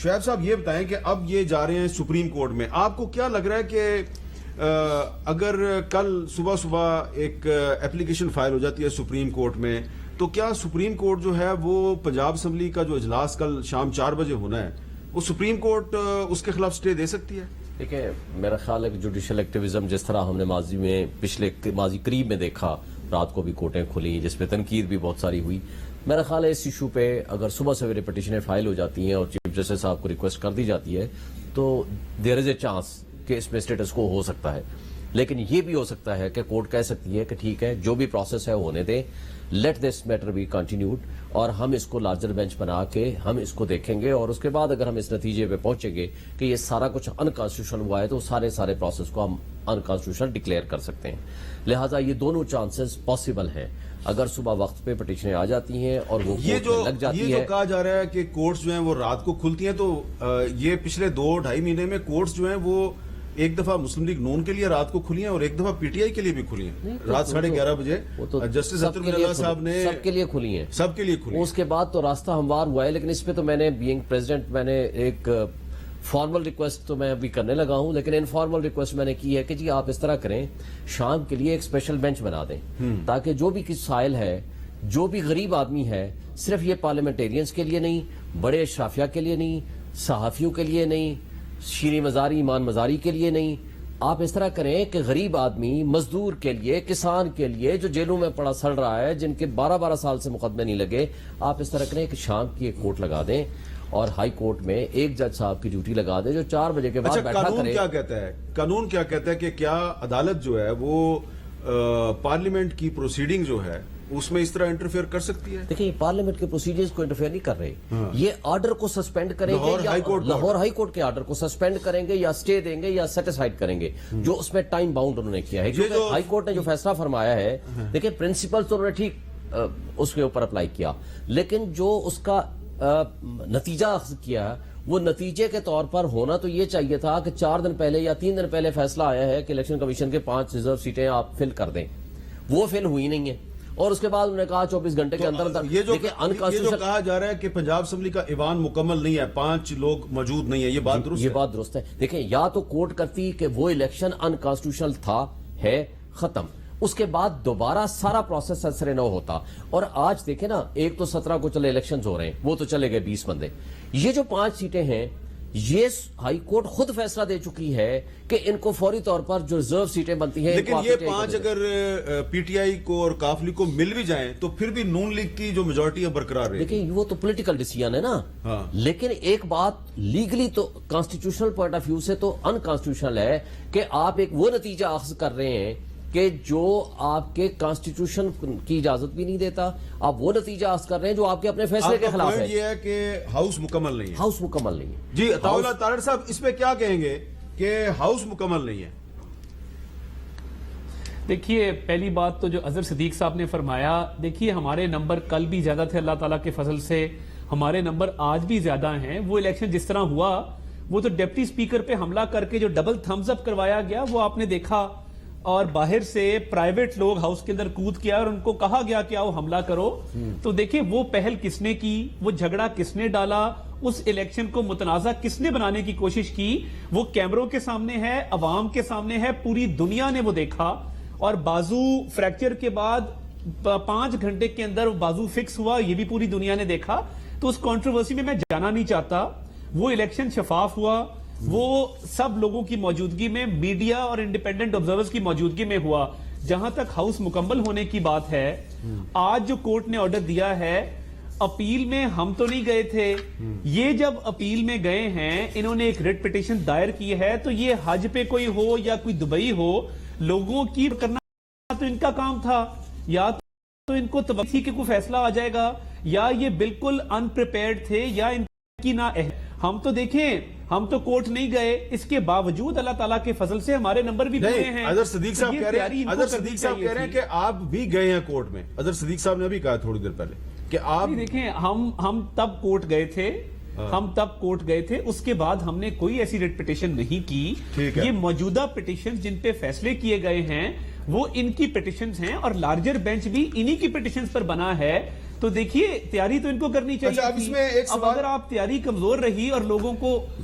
شعیب صاحب یہ بتائیں کہ اب یہ جا رہے ہیں سپریم کورٹ میں، آپ کو کیا لگ رہا ہے کہ اگر کل صبح صبح ایک اپلیکیشن فائل ہو جاتی ہے سپریم کورٹ میں، تو کیا سپریم کورٹ جو ہے وہ پنجاب اسمبلی کا جو اجلاس کل شام 4 بجے ہونا ہے، وہ سپریم کورٹ اس کے خلاف سٹے دے سکتی ہے؟ دیکھیں، میرا خیال ہے کہ جوڈیشل ایکٹیویزم جس طرح ہم نے ماضی قریب میں دیکھا، رات کو بھی کورٹیں کھلی جس پہ تنقید بھی بہت ساری ہوئی، میرا خیال ہے اس ایشو پہ اگر صبح سویرے پٹیشنیں فائل ہو جاتی ہیں اور چیف جسٹس صاحب کو ریکویسٹ کر دی جاتی ہے تو دیر از اے چانس کہ اس میں اسٹیٹس کو ہو سکتا ہے. لیکن یہ بھی ہو سکتا ہے کہ کورٹ کہہ سکتی ہے کہ ٹھیک ہے، جو بھی پروسیس ہے ہونے دیں، let this matter be continued, اور ہم اس کو لارجر بینچ بنا کے ہم اس کو دیکھیں گے، اور اس کے بعد اگر ہم اس نتیجے پہ پہنچیں گے کہ یہ سارا کچھ انکانسٹیٹیوشنل ہوا ہے تو سارے پروسیس کو ہم انکانسٹیٹیوشنل ڈکلیئر کر سکتے ہیں. لہٰذا یہ دونوں چانسز پاسبل ہیں اگر صبح وقت پہ پٹیشنیں آ جاتی ہیں اور وہ کورٹ میں لگ جاتی ہے. یہ جو کہا جا رہا ہے کہ کورٹس جو ہیں وہ رات کو کھلتی ہیں، تو یہ پچھلے 2-2.5 مہینے میں کورٹس جو ہیں وہ ایک دفعہ مسلم لیگ نون کے لیے رات کو کھلی ہیں اور ایک دفعہ پی ٹی آئی کے لیے بھی کھلی ہیں رات 11:30 بجے. جسٹس اطہر اللہ صاحب نے سب کے لیے کھلی ہیں، سب کے لیے کھلی. اس کے بعد تو راستہ ہموار ہوا ہے. لیکن اس پہ تو میں نے بینگ پریزیڈنٹ میں نے ایک فارمل ریکویسٹ تو میں ابھی کرنے لگا ہوں، لیکن انفارمل ریکویسٹ میں نے کی ہے کہ جی آپ اس طرح کریں، شام کے لیے ایک اسپیشل بینچ بنا دیں تاکہ جو بھی کس سائل ہے، جو بھی غریب آدمی ہے، صرف یہ پارلیمنٹیرینز کے لیے نہیں، بڑے اشرافیہ کے لیے نہیں، صحافیوں کے لیے نہیں، شیریں مزاری ایمان مزاری کے لیے نہیں، آپ اس طرح کریں کہ غریب آدمی، مزدور کے لیے، کسان کے لیے جو جیلوں میں پڑا سڑ رہا ہے، جن کے 12 سال سے مقدمے نہیں لگے، آپ اس طرح کریں کہ شام کی ایک کورٹ لگا دیں اور ہائی کورٹ میں ایک جج صاحب کی ڈیوٹی لگا دیں جو 4 بجے کے بعد بیٹھا کرے. کیا کہتا ہے قانون؟ کیا کہتا ہے کہ کیا عدالت جو ہے وہ پارلیمنٹ کی پروسیڈنگ جو ہے اس میں اس طرح انٹرفیئر کر سکتی ہے؟ دیکھیں، پارلیمنٹ کے پروسیجرز کو انٹرفیئر نہیں کر رہے. یہ آرڈر کو سسپینڈ کریں گے، لاہور ہائی کورٹ کے آرڈر کو سسپینڈ کریں گے یا سٹے دیں گے یا سیٹسفائیڈ کریں گے، جو اس میں ٹائم باؤنڈ انہوں نے کیا ہے. کیونکہ ہائی کورٹ نے جو فیصلہ فرمایا ہے، دیکھیں پرنسپل تو انہوں نے ٹھیک اس کے اوپر اپلائی کیا، لیکن جو اس کا نتیجہ اخذ کیا وہ نتیجے کے طور پر ہونا تو یہ چاہیے تھا کہ 4 دن پہلے یا 3 دن پہلے فیصلہ آیا ہے کہ الیکشن کمیشن کے 5 ریزرو سیٹیں آپ فل کر دیں. وہ فل ہوئی نہیں ہے، اور اس کے بعد انہوں نے کہا 24 گھنٹے کے اندر یہ جو کہا جا رہا ہے کہ پنجاب اسمبلی کا ایوان مکمل نہیں ہے، 5 لوگ موجود نہیں ہیں، یہ بات درست ہے؟ یہ بات درست ہے. دیکھیں، یا تو کورٹ کرتی کہ وہ الیکشن انکانسٹیٹیوشنل تھا، ہے، ختم، اس کے بعد دوبارہ سارا پروسیس سر نو ہوتا. اور آج دیکھیں نا، ایک تو 17 کو چلے الیکشنز ہو رہے ہیں، وہ تو چلے گئے 20 بندے. یہ جو 5 سیٹیں ہیں، یہ ہائی کورٹ خود فیصلہ دے چکی ہے کہ ان کو فوری طور پر جو ریزرو سیٹیں بنتی ہیں، لیکن یہ 5 اگر پی ٹی آئی کو اور کاف لیگ کو مل بھی جائیں تو پھر بھی نون لیگ کی جو میجورٹی ہے برقرار رہے. دیکھیں، وہ تو پولیٹیکل ڈیسیژن ہے نا، لیکن ایک بات لیگلی تو کانسٹیٹیوشنل پوائنٹ آف ویو سے تو انکانسٹیٹیوشنل ہے کہ آپ ایک وہ نتیجہ اخذ کر رہے ہیں کہ جو آپ کے کانسٹیٹیوشن کی اجازت بھی نہیں دیتا، آپ وہ نتیجہ اخذ کر رہے ہیں جو آپ کے اپنے فیصلے کے خلاف ہے. یہ ہے کہ ہاؤس مکمل نہیں ہے. ہاؤس مکمل نہیں ہے. جی عطاءاللہ طارڑ صاحب، اس پہ کیا کہیں گے کہ ہاؤس مکمل نہیں ہے؟ دیکھیے، پہلی بات تو جو اظہر صدیق صاحب نے فرمایا، دیکھیے ہمارے نمبر کل بھی زیادہ تھے، اللہ تعالیٰ کے فضل سے ہمارے نمبر آج بھی زیادہ ہیں. وہ الیکشن جس طرح ہوا، وہ تو ڈپٹی اسپیکر پہ حملہ کر کے جو ڈبل تھمز اپ کروایا گیا وہ آپ نے دیکھا، اور باہر سے پرائیویٹ لوگ ہاؤس کے اندر کود کیا اور ان کو کہا گیا کہ آؤ حملہ کرو. تو دیکھیں وہ پہل کس نے کی، وہ جھگڑا کس نے ڈالا، اس الیکشن کو متنازع کس نے بنانے کی کوشش کی، وہ کیمروں کے سامنے ہے، عوام کے سامنے ہے، پوری دنیا نے وہ دیکھا. اور بازو فریکچر کے بعد 5 گھنٹے کے اندر بازو فکس ہوا، یہ بھی پوری دنیا نے دیکھا. تو اس کنٹروورسی میں جانا نہیں چاہتا. وہ الیکشن شفاف ہوا، وہ سب لوگوں کی موجودگی میں، میڈیا اور انڈیپینڈنٹ آبزرورز کی موجودگی میں ہوا. جہاں تک ہاؤس مکمل ہونے کی بات ہے، آج جو کورٹ نے آرڈر دیا ہے، اپیل میں ہم تو نہیں گئے تھے. یہ جب اپیل میں گئے ہیں، انہوں نے ایک ریٹ پٹیشن دائر کی ہے، تو یہ حج پہ کوئی ہو یا کوئی دبئی ہو، لوگوں کی کرنا تو ان کا کام تھا. یا تو ان کو تھی کہ کوئی فیصلہ آ جائے گا، یا یہ بالکل انپریپیئرڈ تھے، یا ان کی نہ ہم تو دیکھیں، ہم تو کورٹ نہیں گئے، اس کے باوجود اللہ تعالیٰ کے فضل سے ہمارے نمبر بھی پورے ہیں. اظہر صدیق صاحب کہہ رہے ہیں کہ آپ بھی گئے ہیں کورٹ میں. اظہر صدیق صاحب نے بھی کہا تھوڑی دیر پہلے کہ آپ دیکھیں، ہم تب کورٹ گئے تھے، اس کے بعد ہم نے کوئی ایسی ریٹ پٹیشن نہیں کی. یہ موجودہ پٹیشن جن پہ فیصلے کیے گئے ہیں وہ ان کی پٹیشنز ہیں، اور لارجر بینچ بھی انہی کی پٹیشنز پر بنا ہے. تو دیکھیے تیاری تو ان کو کرنی چاہیے اچھا، اب تھی۔ اس میں ایک اب سوال- اگر آپ تیاری کمزور رہی اور لوگوں کو